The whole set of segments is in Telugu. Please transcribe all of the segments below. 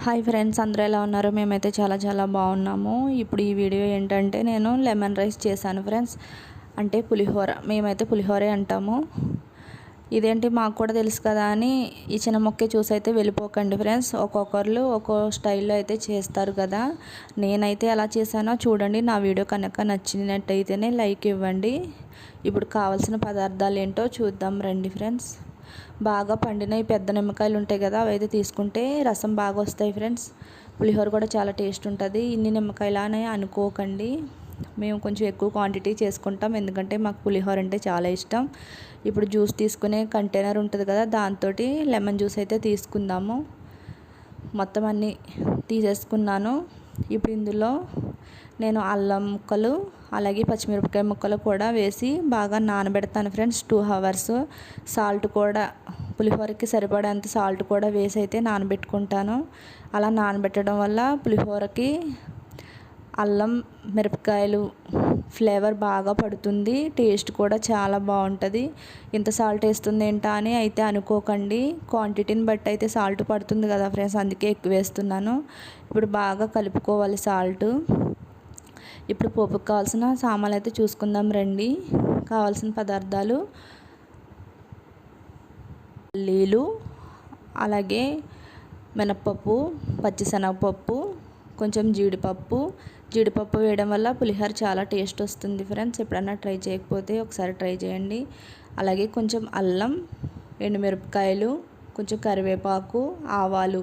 హాయ్ ఫ్రెండ్స్, అందరూ ఎలా ఉన్నారు? మేమైతే చాలా చాలా బాగున్నాము. ఇప్పుడు ఈ వీడియో ఏంటంటే నేను లెమన్ రైస్ చేశాను ఫ్రెండ్స్. అంటే పులిహోర, మేమైతే పులిహోరే అంటాము. ఇదేంటి మాకు కూడా తెలుసు కదా అని ఈ చిన్న మొక్కే చూసి అయితే వెళ్ళిపోకండి ఫ్రెండ్స్. ఒక్కొక్కరు ఒక్కో స్టైల్లో అయితే చేస్తారు కదా. నేనైతే ఎలా చేశానో చూడండి. నా వీడియో కనుక నచ్చినట్టయితేనే లైక్ ఇవ్వండి. ఇప్పుడు కావాల్సిన పదార్థాలు ఏంటో చూద్దాం రండి ఫ్రెండ్స్. బాగా పండిన ఈ పెద్ద నిమ్మకాయలు ఉంటాయి కదా, అవి అయితే తీసుకుంటే రసం బాగా వస్తాయి ఫ్రెండ్స్. పులిహోర కూడా చాలా టేస్ట్ ఉంటుంది. ఇన్ని నిమ్మకాయలు అని అనుకోకండి, మేము కొంచెం ఎక్కువ క్వాంటిటీ చేసుకుంటాం, ఎందుకంటే మాకు పులిహోర అంటే చాలా ఇష్టం. ఇప్పుడు జ్యూస్ తీసుకునే కంటైనర్ ఉంటుంది కదా, దాంతో లెమన్ జ్యూస్ అయితే తీసుకుందాము. మొత్తం అన్నీ తీసేసుకున్నాను. ఇప్పుడు ఇందులో నేను అల్లం ముక్కలు అలాగే పచ్చిమిరపకాయ ముక్కలు కూడా వేసి బాగా నానబెడతాను ఫ్రెండ్స్ 2 hours. సాల్ట్ కూడా పులిహోరకి సరిపడేంత సాల్ట్ కూడా వేసి అయితే నానబెట్టుకుంటాను. అలా నానబెట్టడం వల్ల పులిహోరకి అల్లం మిరపకాయలు ఫ్లేవర్ బాగా పడుతుంది, టేస్ట్ కూడా చాలా బాగుంటుంది. ఇంత సాల్ట్ వేస్తుంది ఏంటా అని అయితే అనుకోకండి, క్వాంటిటీని బట్టి అయితే సాల్ట్ పడుతుంది కదా ఫ్రెండ్స్, అందుకే ఎక్కువ వేస్తున్నాను. ఇప్పుడు బాగా కలుపుకోవాలి సాల్ట్. ఇప్పుడు పోపుకి కావాల్సిన సామాన్లు అయితే చూసుకుందాం రండి. కావాల్సిన పదార్థాలు పల్లీలు, అలాగే మినప్పప్పు, పచ్చిశనగపప్పు, కొంచెం జీడిపప్పు వేయడం వల్ల పులిహోర చాలా టేస్ట్ వస్తుంది ఫ్రెండ్స్. ఎప్పుడన్నా ట్రై చేయకపోతే ఒకసారి ట్రై చేయండి. అలాగే కొంచెం అల్లం, ఎండుమిరపకాయలు, కొంచెం కరివేపాకు, ఆవాలు,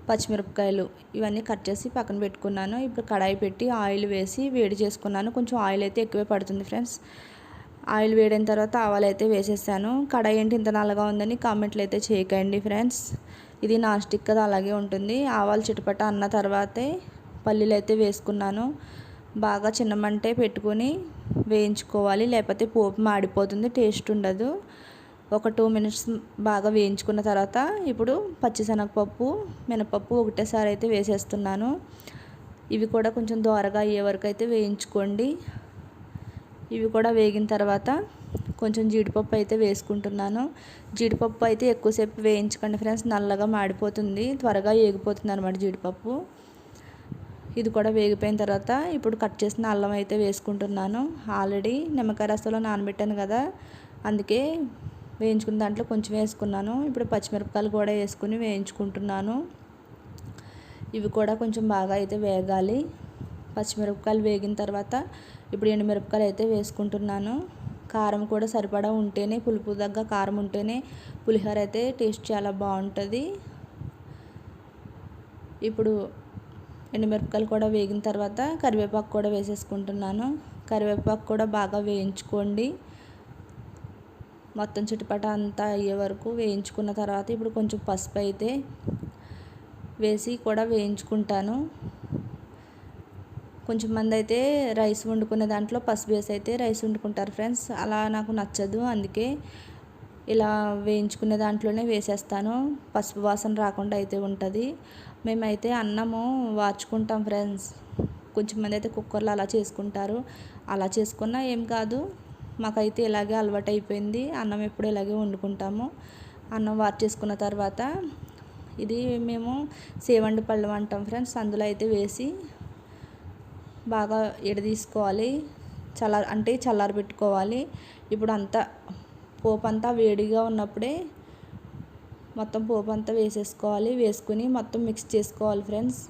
పచ్చిమిరపకాయలు ఇవన్నీ కట్ చేసి పక్కన పెట్టుకున్నాను. ఇప్పుడు కడాయి పెట్టి ఆయిల్ వేసి వేడి చేసుకున్నాను. కొంచెం ఆయిల్ అయితే ఎక్కువే పడుతుంది ఫ్రెండ్స్. ఆయిల్ వేడిన తర్వాత ఆవాలు అయితే వేసేసాను. కడాయి ఏంటి ఇంత నల్లగా ఉందని కామెంట్లు అయితే చేయకండి ఫ్రెండ్స్, ఇది నాన్ స్టిక్ కదా, అలాగే ఉంటుంది. ఆవాలు చిటపట అన్న తర్వాతే పల్లీలు అయితే వేసుకున్నాను. బాగా చిన్న మంటే పెట్టుకొని వేయించుకోవాలి, లేకపోతే పోపు మాడిపోతుంది, టేస్ట్ ఉండదు. ఒక 2 minutes బాగా వేయించుకున్న తర్వాత ఇప్పుడు పచ్చిశనగపప్పు, మినపప్పు ఒకటేసారి అయితే వేసేస్తున్నాను. ఇవి కూడా కొంచెం దోరగా అయ్యే వరకు అయితే వేయించుకోండి. ఇవి కూడా వేగిన తర్వాత కొంచెం జీడిపప్పు అయితే వేసుకుంటున్నాను. జీడిపప్పు అయితే ఎక్కువసేపు వేయించకండి ఫ్రెండ్స్, నల్లగా మాడిపోతుంది, త్వరగా వేగిపోతుంది అనమాట జీడిపప్పు. ఇది కూడా వేగిపోయిన తర్వాత ఇప్పుడు కట్ చేసిన అల్లం అయితే వేసుకుంటున్నాను. ఆల్రెడీ నిమ్మకాయ రసంలో నానబెట్టాను కదా, అందుకే వేయించుకున్న దాంట్లో కొంచెం వేసుకున్నాను. ఇప్పుడు పచ్చిమిరపకాయలు కూడా వేసుకుని వేయించుకుంటున్నాను. ఇవి కూడా కొంచెం బాగా అయితే వేగాలి. పచ్చిమిరపకాయలు వేగిన తర్వాత ఇప్పుడు ఎండుమిరపకాయలు అయితే వేసుకుంటున్నాను. కారం కూడా సరిపడా ఉంటేనే, పులుపు తగ్గ కారం ఉంటేనే పులిహోర అయితే టేస్ట్ చాలా బాగుంటుంది. ఇప్పుడు ఎండుమిరపకాయలు కూడా వేగిన తర్వాత కరివేపాకు కూడా వేసేసుకుంటున్నాను. కరివేపాకు కూడా బాగా వేయించుకోండి, మొత్తం చిటపట అంతా అయ్యే వరకు వేయించుకున్న తర్వాత ఇప్పుడు కొంచెం పసుపు అయితే వేసి కూడా వేయించుకుంటాను. కొంచెం మంది అయితే రైస్ వండుకునే దాంట్లో పసుపు వేసి అయితే రైస్ వండుకుంటారు ఫ్రెండ్స్, అలా నాకు నచ్చదు, అందుకే ఇలా వేయించుకునే దాంట్లోనే వేసేస్తాను, పసుపు వాసన రాకుండా అయితే ఉంటుంది. మేమైతే అన్నము వార్చుకుంటాం ఫ్రెండ్స్, కొంచెం మంది అయితే కుక్కర్లో అలా చేసుకుంటారు. అలా చేసుకున్నా ఏం కాదు, మాకైతే ఇలాగే అలవాటు అయిపోయింది. అన్నం ఎప్పుడు ఇలాగే వండుకుంటాము. అన్నం వార్చేసుకున్న తర్వాత ఇది మేము సేవండి పళ్ళం అంటాం ఫ్రెండ్స్, అందులో అయితే వేసి బాగా ఎడదీసుకోవాలి, చల్లారి పెట్టుకోవాలి. ఇప్పుడు అంతా పోపు అంతా వేడిగా ఉన్నప్పుడే మొత్తం పోపు అంతా వేసేసుకోవాలి. వేసుకుని మొత్తం మిక్స్ చేసుకోవాలి ఫ్రెండ్స్.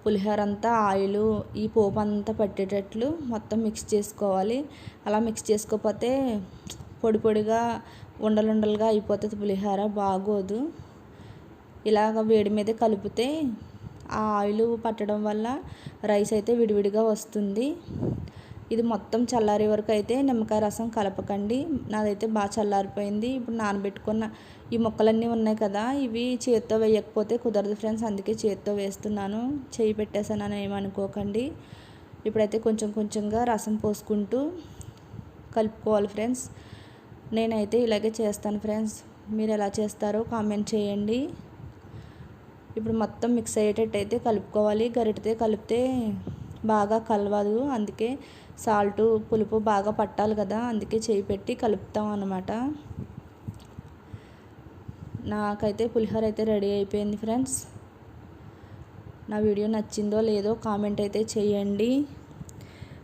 పులిహోర అంతా ఆయిల్ ఈ పోపు అంతా పట్టేటట్లు మొత్తం మిక్స్ చేసుకోవాలి. అలా మిక్స్ చేసుకోకపోతే పొడి పొడిగా ఉండలుగా అయిపోతుంది పులిహోర, బాగోదు. ఇలాగ వేడి మీద కలిపితే ఆ ఆయిల్ పట్టడం వల్ల రైస్ అయితే విడివిడిగా వస్తుంది. ఇది మొత్తం చల్లారే వరకు అయితే నిమ్మకాయ రసం కలపకండి. నాదైతే బాగా చల్లారిపోయింది. ఇప్పుడు నానబెట్టుకున్న ఈ ముక్కలన్నీ ఉన్నాయి కదా, ఇవి చేత్తో వేయకపోతే కుదరదు ఫ్రెండ్స్, అందుకే చేత్తో వేస్తున్నాను. చేయి పెట్టేసానని ఏమనుకోకండి. ఇప్పుడైతే కొంచెం కొంచెంగా రసం పోసుకుంటూ కలుపుకోవాలి ఫ్రెండ్స్. నేనైతే ఇలాగే చేస్తాను ఫ్రెండ్స్, మీరు ఎలా చేస్తారో కామెంట్ చేయండి. ఇప్పుడు మొత్తం మిక్స్ అయ్యేటట్టు అయితే కలుపుకోవాలి. గరిటెతో కలిపితే బాగా కలవదు, అందుకే సాల్ట్ పులుపు బాగా పట్టాలి కదా, అందుకే చేయి పెట్టి కలుపుతాం అన్నమాట. నాకైతే పులిహోర అయితే రెడీ అయిపోయింది ఫ్రెండ్స్. నా వీడియో నచ్చిందో లేదో కామెంట్ అయితే చేయండి.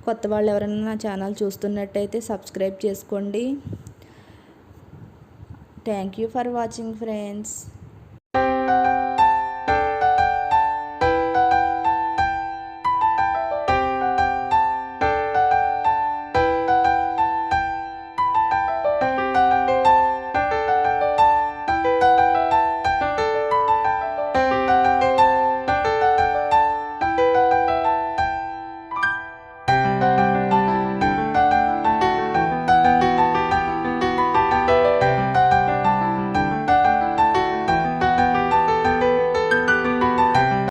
కొత్త వాళ్ళు ఎవరైనా నా ఛానల్ చూస్తున్నట్టయితే సబ్స్క్రైబ్ చేసుకోండి. Thank you for watching friends.